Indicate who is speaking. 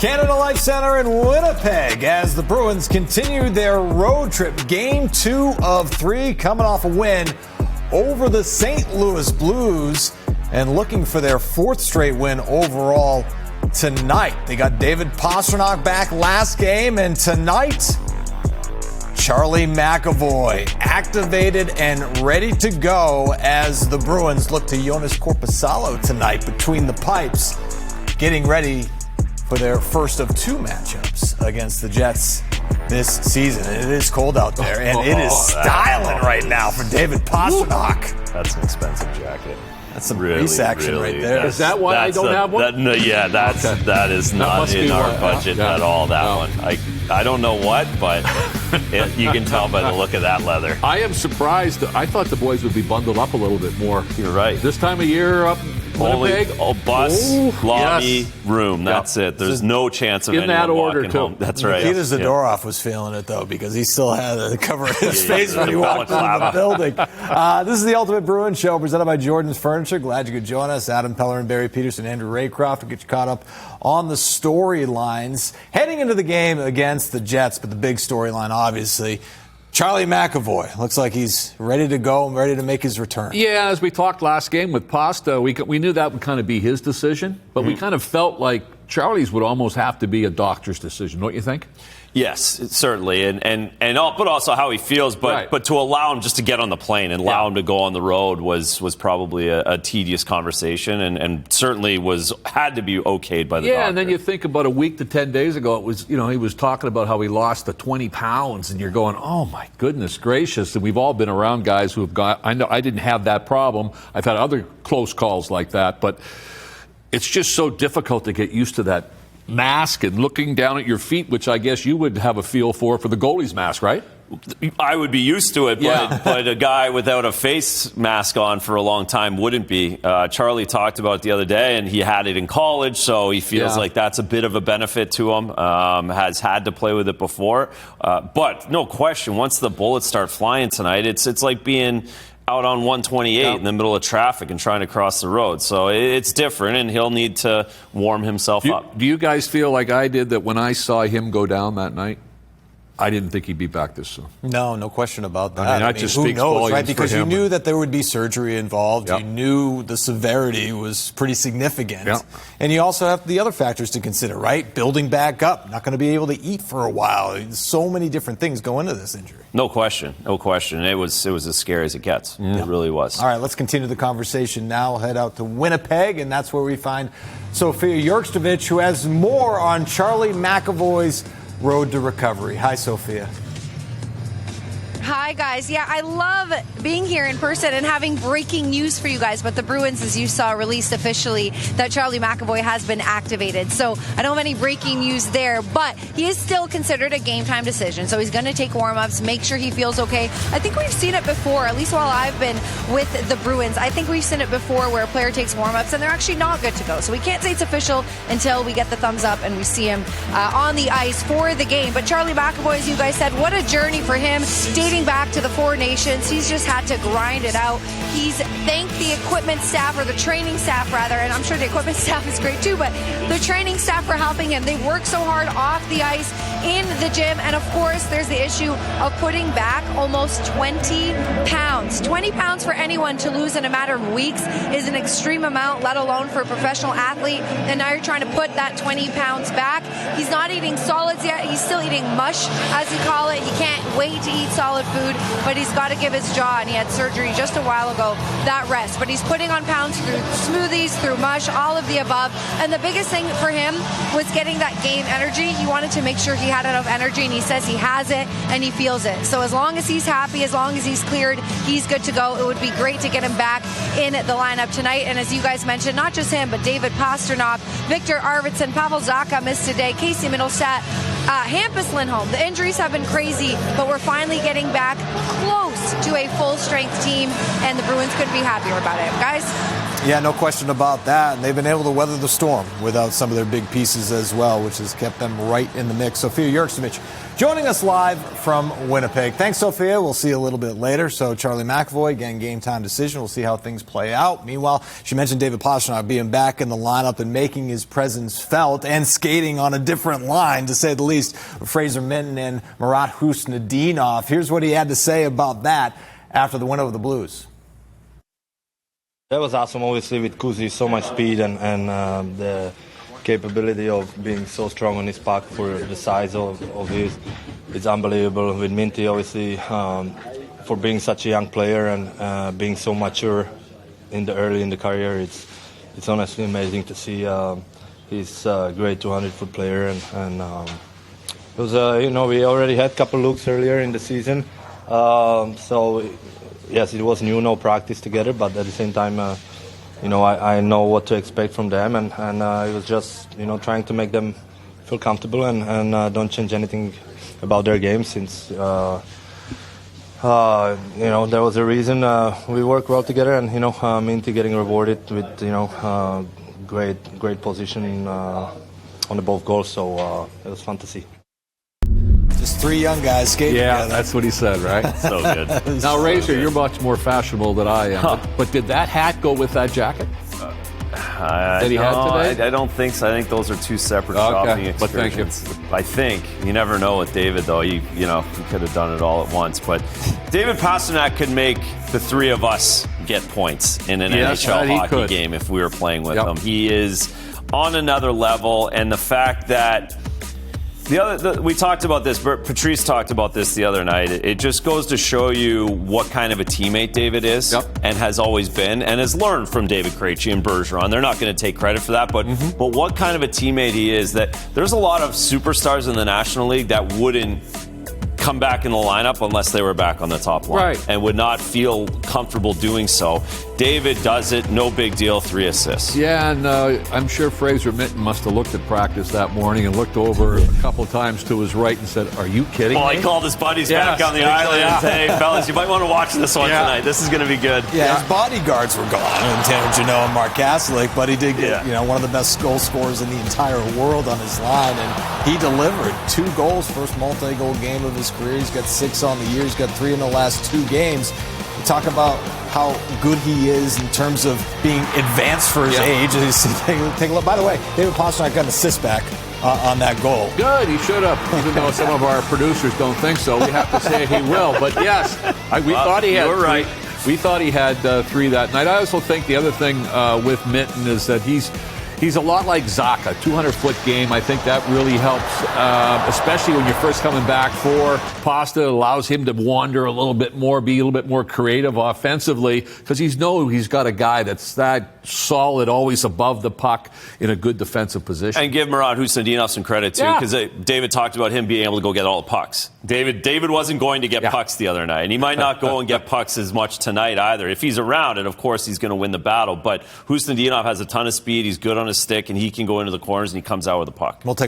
Speaker 1: Canada Life Center in Winnipeg as the Bruins continue their road trip. Game 2 of 3, coming off a win over the St. Louis Blues and looking for their 4th straight win overall tonight. They got David Pastrnak back last game, and tonight, Charlie McAvoy activated and ready to go as the Bruins look to Jonas Korpisalo tonight between the pipes, getting ready for their first of 2 matchups against the Jets this season. It is cold out there, and it is styling right now for David Pastrnak.
Speaker 2: That's an expensive jacket.
Speaker 1: That's some race action right there.
Speaker 3: Is that why I don't have one?
Speaker 2: That is not in our budget at all, one. I don't know what, but you can tell by the look of that leather.
Speaker 3: I am surprised. I thought the boys would be bundled up a little bit more.
Speaker 2: You're right.
Speaker 3: This time of year up Winnipeg.
Speaker 2: Bus, lobby, room. That's it. There's no chance of anyone walking home. That's right.
Speaker 1: Nikita Zadorov was feeling it, though, because he still had to cover his face when he walked into the building. This is the Ultimate Bruins Show, presented by Jordan's Furniture. Glad you could join us. Adam Pellerin, Barry Peterson, Andrew Raycroft will get you caught up on the storylines heading into the game against the Jets. But the big storyline, obviously, Charlie McAvoy looks like he's ready to go and ready to make his return.
Speaker 3: Yeah, as we talked last game with Pasta, we knew that would kind of be his decision, but we kind of felt like Charlie's would almost have to be a doctor's decision, don't you think?
Speaker 2: Yes, certainly, but also how he feels. But to allow him just to get on the plane and allow him to go on the road was probably a tedious conversation, and certainly had to be okayed by the doctor.
Speaker 3: Yeah, and then you think about a week to 10 days ago, it was he was talking about how he lost the 20 pounds, and you're going, oh my goodness gracious! And we've all been around guys who have got. I know I didn't have that problem. I've had other close calls like that, but it's just so difficult to get used to that mask and looking down at your feet, which I guess you would have a feel for the goalie's mask, right?
Speaker 2: I would be used to it, but a guy without a face mask on for a long time wouldn't be. Charlie talked about it the other day, and he had it in college, so he feels like that's a bit of a benefit to him. Has had to play with it before. But no question, once the bullets start flying tonight, it's like being out on 128 in the middle of traffic and trying to cross the road. So it's different, and he'll need to warm himself up.
Speaker 3: Do you guys feel like I did that when I saw him go down that night? I didn't think he'd be back this soon.
Speaker 1: No question about that.
Speaker 3: I mean, just
Speaker 1: who
Speaker 3: speaks
Speaker 1: knows,
Speaker 3: volumes
Speaker 1: right? Because
Speaker 3: for him.
Speaker 1: you knew that there would be surgery involved. You knew the severity was pretty significant. And you also have the other factors to consider, right? Building back up, not going to be able to eat for a while. So many different things go into this injury.
Speaker 2: No question. It was as scary as it gets. It really was.
Speaker 1: All right, let's continue the conversation now. We'll head out to Winnipeg, and that's where we find Sophia Jurkstovich, who has more on Charlie McAvoy's road to recovery. Hi, Sophia.
Speaker 4: Hi, guys. Yeah, I love being here in person and having breaking news for you guys. But the Bruins, as you saw, released officially that Charlie McAvoy has been activated. So I don't have any breaking news there, but he is still considered a game time decision. So he's going to take warm-ups, make sure he feels okay. I think we've seen it before, at least while I've been with the Bruins. I think we've seen it before where a player takes warm-ups and they're actually not good to go. So we can't say it's official until we get the thumbs up and we see him on the ice for the game. But Charlie McAvoy, as you guys said, what a journey for him, dating back to the Four Nations. He's just had to grind it out. He's thanked the equipment staff, or the training staff rather, and I'm sure the equipment staff is great too, but the training staff for helping him. They work so hard off the ice, in the gym, and of course there's the issue of putting back almost 20 pounds. 20 pounds for anyone to lose in a matter of weeks is an extreme amount, let alone for a professional athlete, and now you're trying to put that 20 pounds back. He's not eating solids yet. He's still eating mush, as you call it. He can't wait to eat solid food, but he's got to give his jaw, and he had surgery just a while ago, that rest. But he's putting on pounds through smoothies, through mush, all of the above. And the biggest thing for him was getting that game energy. He wanted to make sure he had enough energy, and he says he has it and he feels it. So as long as he's happy, as long as he's cleared, he's good to go. It would be great to get him back in the lineup tonight. And as you guys mentioned, not just him, but David Pastrnak, Victor Arvidsson, Pavel Zacha missed today, Casey Middlestat, Hampus Lindholm. The injuries have been crazy, but we're finally getting back close to a full-strength team, and the Bruins couldn't be happier about it. Guys?
Speaker 1: Yeah, no question about that. And they've been able to weather the storm without some of their big pieces as well, which has kept them right in the mix. Sofia Jurksevich joining us live from Winnipeg. Thanks, Sofia. We'll see you a little bit later. So Charlie McAvoy, again, game time decision. We'll see how things play out. Meanwhile, she mentioned David Pastrnak being back in the lineup and making his presence felt and skating on a different line, to say the least. Fraser Minten and Marat Husnudinov. Here's what he had to say about that after the win over the Blues.
Speaker 5: That was awesome, obviously, with Kuzi, so much speed and the capability of being so strong on his puck for the size of his. It's unbelievable. With Minty, obviously, for being such a young player and being so mature early in the career, it's honestly amazing to see. He's a great 200-foot player, and it was we already had a couple looks earlier in the season, so. Yes, it was new, no practice together, but at the same time, I know what to expect from them, and it was just, trying to make them feel comfortable and don't change anything about their game, since, there was a reason we work well together, and, Minty getting rewarded with, great position on the both goals, so it was fun to see.
Speaker 1: Just three young guys skating together.
Speaker 3: That's what he said, right?
Speaker 2: So good.
Speaker 3: Now, Razor, you're much more fashionable than I am. But did that hat go with that jacket? That he had today?
Speaker 2: I don't think so. I think those are two separate shopping excursions.
Speaker 3: But thank you.
Speaker 2: I think. You never know with David, though. He could have done it all at once. But David Pastrnak could make the three of us get points in an NHL hockey game if we were playing with him. He is on another level, and the fact that we talked about this, Patrice talked about this the other night. It just goes to show you what kind of a teammate David is and has always been and has learned from David Krejci and Bergeron. They're not going to take credit for that, but what kind of a teammate he is, that there's a lot of superstars in the National League that wouldn't come back in the lineup unless they were back on the top line and would not feel comfortable doing so. David does it, no big deal, 3 assists.
Speaker 3: Yeah, and I'm sure Fraser Minten must have looked at practice that morning and looked over a couple times to his right and said, "Are you kidding me?"
Speaker 2: He called his buddies back on the island and said, "Hey, fellas, you might want to watch this one tonight. This is going to be good."
Speaker 1: Yeah, his bodyguards were gone, and Tanner Jeannot and Mark Kastelik, but he did get one of the best goal scorers in the entire world on his line, and he delivered 2 goals, first multi-goal game of his career. He's got 6 on the year. He's got 3 in the last 2 games. You talk about how good he is in terms of being advanced for his age. Take a look. By the way, David Pastrnak got an assist back on that goal.
Speaker 3: Good, he should have. Even though some of our producers don't think so, we have to say he will. But yes, we thought he had.
Speaker 2: You're right.
Speaker 3: We thought he had 3 that night. I also think the other thing with Minten is that he's a lot like Zacha, 200-foot game. I think that really helps, especially when you're first coming back for Pasta. It allows him to wander a little bit more, be a little bit more creative offensively, because he's got a guy that's that solid, always above the puck in a good defensive position.
Speaker 2: And give Marat Husnudinov some credit, too, because David talked about him being able to go get all the pucks. David wasn't going to get pucks the other night, and he might not go and get pucks as much tonight either. If he's around, and of course he's going to win the battle, but Husnudinov has a ton of speed. He's good on his stick, and he can go into the corners, and he comes out with a puck.
Speaker 1: We'll take